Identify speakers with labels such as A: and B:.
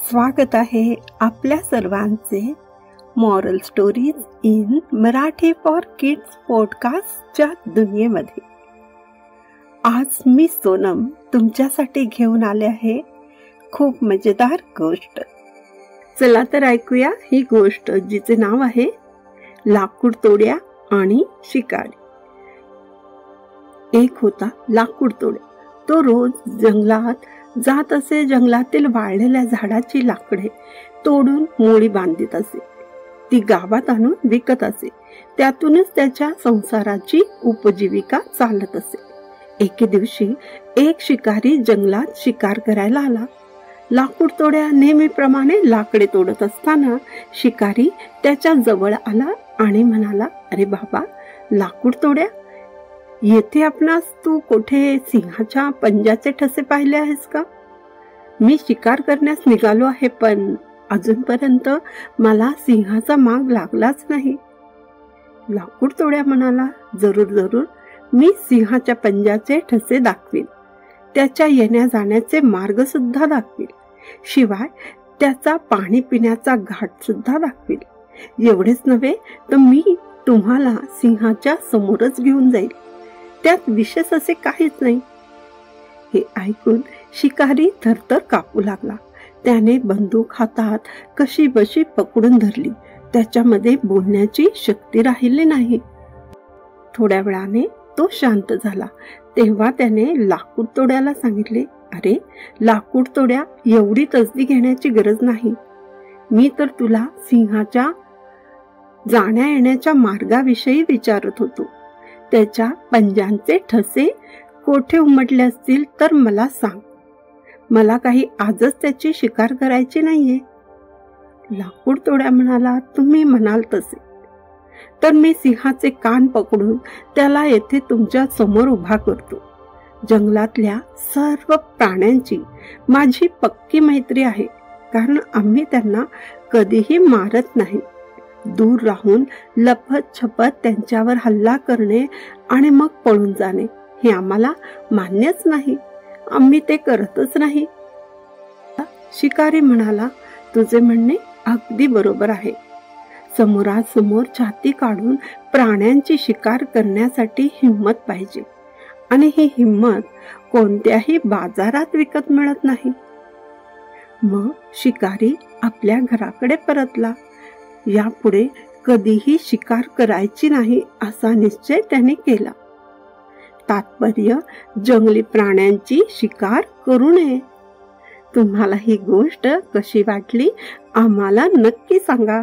A: स्वागत आहे आपल्या सर्वांचे moral stories in Marathi for kids पॉडकास्टच्या दुनियेमध्ये। आज मी सोनम तुमच्यासाठी घेऊन आले आहे खूप मजेदार गोष्ट। चला तर ऐकूया ही गोष्ट, जिचे नाव आहे लाकूड तोड्या आणि शिकारी। एक होता लाकूड तोड्या। तो रोज जंगलात जात असे, जंगलातील वाळलेल्या झाडाची लाकडे तोडून मोळी बांधित असे, ती गावात आणून विकत असे। त्यातूनच त्याच्या संसाराची उपजीविका चालत असे। एके दिवशी एक शिकारी जंगलात शिकार करायला आला। लाकूड तोड्या नेहमीप्रमाणे लाकडे तोडत असताना शिकारी त्याच्या जवळ आला आणि म्हणाला, अरे बाबा लाकूड तोड्या, येथे आपणास तू कोठे सिंहाच्या पंजाचे ठसे पाहिले आहेस का? मी शिकार करण्यास निघालो आहे, पण अजूनपर्यंत मला सिंहाचा माग लागलाच नाही। लाकूड तोड्या म्हणाला, जरूर जरूर, मी सिंहाच्या पंजाचे ठसे दाखवीन, त्याच्या येण्या जाण्याचे मार्ग सुद्धा दाखवील, शिवाय त्याचा पाणी पिण्याचा घाट सुद्धा दाखवील। एवढेच नव्हे तर मी तुम्हाला सिंहाच्या समोरच घेऊन जाईल, त्यात विशेष असे काहीच नाही। हे ऐकून शिकारी थरथर कापू लागला। त्याने बंदूक हातात कशी बशी पकडून धरली, त्याच्यामध्ये बोलण्याची शक्ती राहिली नाही। थोड्या वेळाने तो शांत झाला। तेव्हा त्याने लाकूड तोड्याला सांगितले, अरे लाकूड तोड्या, एवढी तसदी घेण्याची गरज नाही। मी तर तुला सिंहाच्या जाण्या येण्याच्या मार्गाविषयी विचारत होतो। त्याच्या पंजांचे ठसे कोठे उमटले असतील तर मला सांग, मला काही आजच त्याची शिकार करायची नाहीये। लाकूड तोड्या म्हणाला, तुम्ही म्हणाल तसे तर मी सिंहाचे कान पकडून त्याला येथे तुमच्या समोर उभा करतो। जंगलातल्या सर्व प्राण्यांची माझी पक्की मैत्री आहे, कारण आम्ही त्यांना कधीही मारत नाही। दूर राहून लपत छपत त्यांच्यावर हल्ला करणे आणि मग पळून जाणे हे आम्हाला मान्यच नाही, आम्ही ते करतच नाही। शिकारी म्हणाला, तुझे म्हणणे अगदी बरोबर आहे। समोरासमोर छाती काढून प्राण्यांची शिकार करण्यासाठी हिम्मत पाहिजे, आणि ही हिम्मत कोणत्याही बाजारात विकत मिळत नाही। मग शिकारी आपल्या घराकडे परतला। यापुढे कधीही शिकार करायची नाही असा निश्चय त्याने केला। तात्पर्य, जंगली प्राण्यांची शिकार करू नये। तुम्हाला ही गोष्ट कशी वाटली आम्हाला नक्की सांगा।